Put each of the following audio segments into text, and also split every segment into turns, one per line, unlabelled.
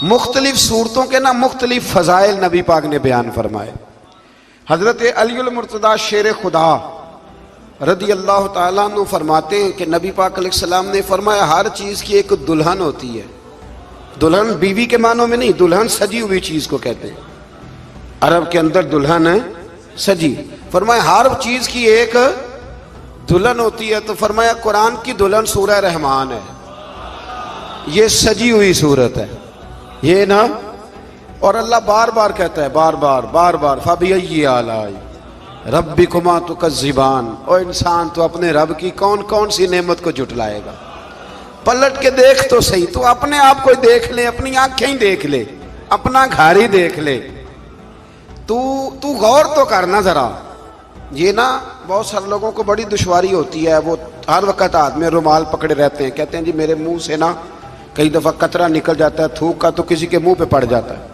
مختلف صورتوں کے نا مختلف فضائل نبی پاک نے بیان فرمائے۔ حضرت علی المرتضیٰ شیر خدا رضی اللہ تعالیٰ عنہ فرماتے ہیں کہ نبی پاک علیہ السلام نے فرمایا ہر چیز کی ایک دلہن ہوتی ہے۔ دلہن بیوی کے معنوں میں نہیں، دلہن سجی ہوئی چیز کو کہتے ہیں، عرب کے اندر دلہن ہے سجی۔ فرمایا ہر چیز کی ایک دلہن ہوتی ہے، تو فرمایا قرآن کی دلہن سورہ رحمان ہے، یہ سجی ہوئی صورت ہے یہ نا۔ اور اللہ بار بار کہتا ہے، بار بار فَبِأَيِّ آلَاءِ رَبِّكُمَا تُكَذِّبَانِ، او انسان تو اپنے رب کی کون کون سی نعمت کو جھٹلائے گا؟ پلٹ کے دیکھ تو صحیح، تو اپنے آپ کو دیکھ لے، اپنی آنکھیں ہی دیکھ لے، اپنا گھر ہی دیکھ لے، تو غور تو کرنا ذرا۔ یہ نا بہت سارے لوگوں کو بڑی دشواری ہوتی ہے، وہ ہر وقت ہاتھ میں رومال پکڑے رہتے ہیں، کہتے ہیں جی میرے منہ سے نا کئی دفعہ قطرہ نکل جاتا ہے تھوک کا، تو کسی کے منہ پہ پڑ جاتا ہے۔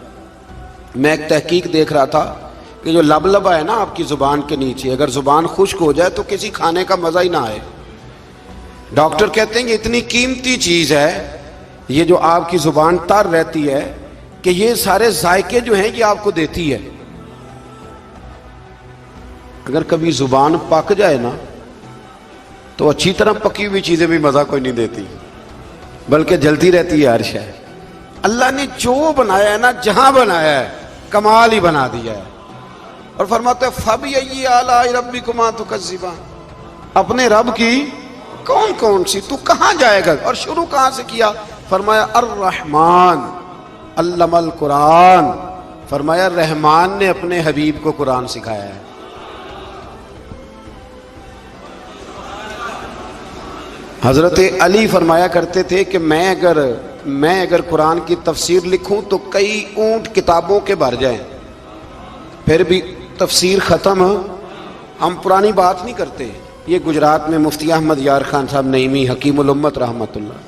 میں ایک تحقیق دیکھ رہا تھا کہ جو لبلبا ہے نا آپ کی زبان کے نیچے، اگر زبان خشک ہو جائے تو کسی کھانے کا مزہ ہی نہ آئے۔ ڈاکٹر کہتے ہیں کہ اتنی قیمتی چیز ہے یہ جو آپ کی زبان تر رہتی ہے کہ یہ سارے ذائقے جو ہیں یہ آپ کو دیتی ہے۔ اگر کبھی زبان پک جائے نا تو اچھی طرح پکی ہوئی چیزیں بھی مزہ کوئی نہیں دیتی، بلکہ جلتی رہتی ہے ہر شے۔ اللہ نے جو بنایا ہے نا، جہاں بنایا ہے کمال ہی بنا دیا ہے۔ اور فرماتے ہیں فَبِأَيِّ آلَاءِ رَبِّكُمَا تُكَذِّبَانِ، اپنے رب کی کون کون سی، تو کہاں جائے گا؟ اور شروع کہاں سے کیا؟ فرمایا الرحمن علم القرآن، فرمایا رحمان نے اپنے حبیب کو قرآن سکھایا ہے۔ حضرت علی فرمایا کرتے تھے کہ میں اگر قرآن کی تفسیر لکھوں تو کئی اونٹ کتابوں کے بھر جائیں، پھر بھی تفسیر ختم، ہم پرانی بات نہیں کرتے۔ یہ گجرات میں مفتی احمد یار خان صاحب نعیمی حکیم الامت رحمۃ اللہ،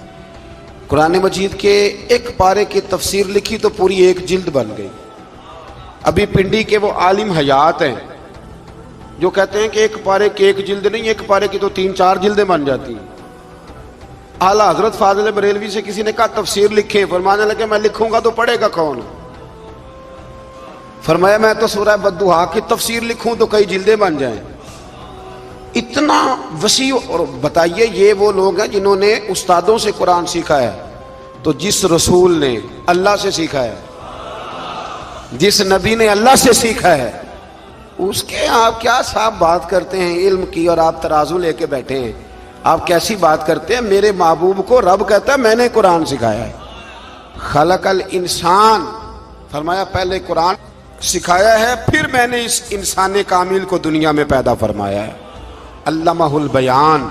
قرآن مجید کے ایک پارے کی تفسیر لکھی تو پوری ایک جلد بن گئی۔ ابھی پنڈی کے وہ عالم حیات ہیں جو کہتے ہیں کہ ایک پارے کی ایک جلد نہیں، ایک پارے کی تو 3-4 جلدیں بن جاتی ہیں۔ اعلیٰ حضرت فاضل بریلوی سے کسی نے کہا تفسیر لکھیں، فرمانے لگے میں لکھوں گا تو پڑھے گا کون؟ فرمایا میں تو سورہ بددعا کی تفسیر لکھوں تو کئی جلدیں بن جائیں۔ اتنا وسیع۔ اور بتائیے یہ وہ لوگ ہیں جنہوں نے استادوں سے قرآن سیکھا ہے، تو جس رسول نے اللہ سے سیکھا ہے، جس نبی نے اللہ سے سیکھا ہے، اس کے آپ کیا صاحب بات کرتے ہیں علم کی، اور آپ ترازو لے کے بیٹھے ہیں، آپ کیسی بات کرتے ہیں؟ میرے محبوب کو رب کہتا ہے میں نے قرآن سکھایا ہے۔ خلق الانسان، فرمایا پہلے قرآن سکھایا ہے، پھر میں نے اس انسان کامل کو دنیا میں پیدا فرمایا ہے۔ علمہ البیان،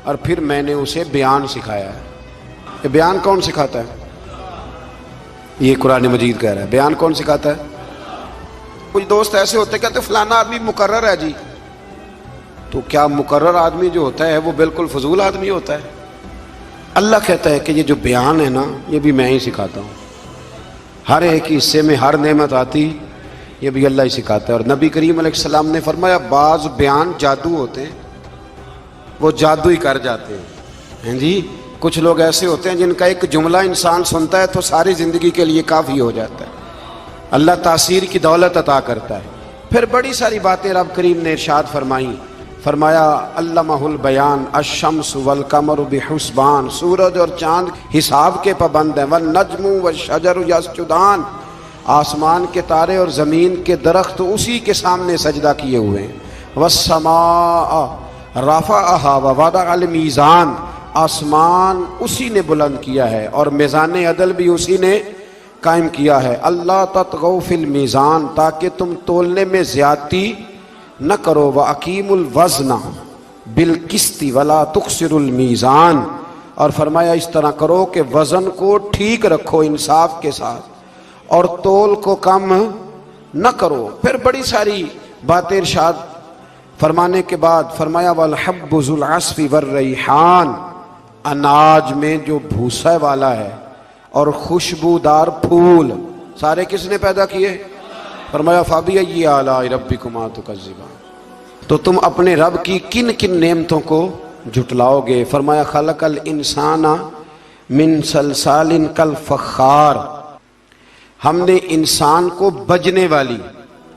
اور پھر میں نے اسے بیان سکھایا ہے۔ یہ بیان کون سکھاتا ہے؟ یہ قرآن مجید کہہ رہا ہے بیان کون سکھاتا ہے؟ کچھ دوست ایسے ہوتے کہتے فلانا آدمی مقرر ہے جی، تو کیا مقرر آدمی جو ہوتا ہے وہ بالکل فضول آدمی ہوتا ہے؟ اللہ کہتا ہے کہ یہ جو بیان ہے نا یہ بھی میں ہی سکھاتا ہوں، ہر ایک حصے میں ہر نعمت آتی یہ بھی اللہ ہی سکھاتا ہے۔ اور نبی کریم علیہ السلام نے فرمایا بعض بیان جادو ہوتے ہیں، وہ جادو ہی کر جاتے ہیں جی۔ کچھ لوگ ایسے ہوتے ہیں جن کا ایک جملہ انسان سنتا ہے تو ساری زندگی کے لیے کافی ہو جاتا ہے، اللہ تاثیر کی دولت عطا کرتا ہے۔ پھر بڑی ساری باتیں رب کریم نے ارشاد فرمائیں، فرمایا علمہ البیان الشمس والقمر بحسبان، سورج اور چاند حساب کے پابند ہیں، والنجم والشجر یسجدان، آسمان کے تارے اور زمین کے درخت اسی کے سامنے سجدہ کیے ہوئے ہیں، والسماء رفعہا ووضع المیزان، آسمان اسی نے بلند کیا ہے اور میزان عدل بھی اسی نے قائم کیا ہے، اللہ تطغوا فی المیزان، تاکہ تم تولنے میں زیادتی نہ کرو، وَأَقِیمُوا الْوَزْنَ بِالْقِسْطِ وَلَا تُخْسِرُوا الْمِیزَانَ، اور فرمایا اس طرح کرو کہ وزن کو ٹھیک رکھو انصاف کے ساتھ اور تول کو کم نہ کرو۔ پھر بڑی ساری باتیں ارشاد فرمانے کے بعد فرمایا وَالْحَبُّ ذُو الْعَصْفِ وَالرَّیحان، اناج میں جو بھوسا والا ہے اور خوشبودار پھول سارے کس نے پیدا کیے؟ فرمایا فَبِأَيِّ آلَاءِ رَبِّكُمَا تُكَذِّبَانِ، تو تم اپنے رب کی کن کن نعمتوں کو جھٹلاؤ گے؟ فرمایا خلق الانسان من صلصال کالفخار، ہم نے انسان کو بجنے والی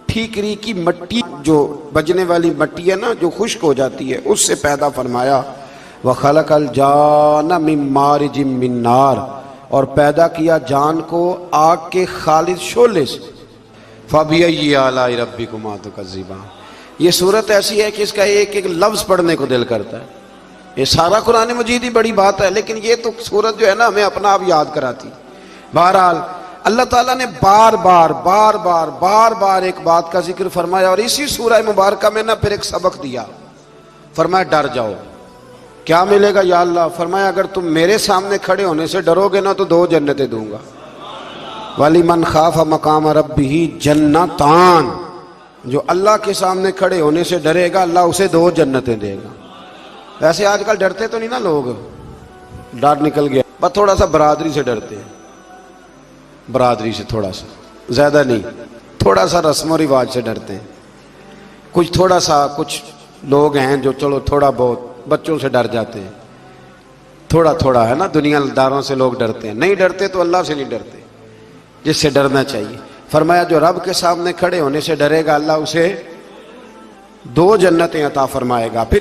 ٹھیکری کی مٹی، جو بجنے والی مٹی ہے نا جو خشک ہو جاتی ہے، اس سے پیدا فرمایا۔ وَخَلَقَ الْجَانَّ مِن مَارِجٍ مِّن نَار، اور پیدا کیا جان کو آگ کے خالص شعلے سے۔ فَبِأَيِّ آلَاءِ رَبِّكُمَا تُكَذِّبَانِ، یہ صورت ایسی ہے کہ اس کا ایک ایک لفظ پڑھنے کو دل کرتا ہے۔ یہ سارا قرآن مجید ہی بڑی بات ہے، لیکن یہ تو صورت جو ہے نا ہمیں اپنا آپ یاد کراتی۔ بہرحال اللہ تعالیٰ نے بار بار ایک بات کا ذکر فرمایا، اور اسی سورہ مبارکہ میں نا پھر ایک سبق دیا۔ فرمایا ڈر جاؤ۔ کیا ملے گا یا اللہ؟ فرمایا اگر تم میرے سامنے کھڑے ہونے سے ڈرو گے نا تو 2 جنتیں دوں گا۔ وَلِمَنْ خَافَ مَقَامَ رَبِّهِ جَنَّتَانِ، جو اللہ کے سامنے کھڑے ہونے سے ڈرے گا اللہ اسے 2 جنتیں دے گا۔ ویسے آج کل ڈرتے تو نہیں نا لوگ، ڈر نکل گیا، بس تھوڑا سا برادری سے ڈرتے ہیں، برادری سے تھوڑا سا، زیادہ نہیں، تھوڑا سا رسم و رواج سے ڈرتے ہیں۔ کچھ تھوڑا سا کچھ لوگ ہیں جو چلو تھوڑا بہت بچوں سے ڈر جاتے ہیں، تھوڑا تھوڑا ہے نا، دنیا داروں سے لوگ ڈرتے ہیں، نہیں ڈرتے تو اللہ سے نہیں ڈرتے جس سے ڈرنا چاہیے۔ فرمایا جو رب کے سامنے کھڑے ہونے سے ڈرے گا اللہ اسے 2 جنتیں عطا فرمائے گا۔ پھر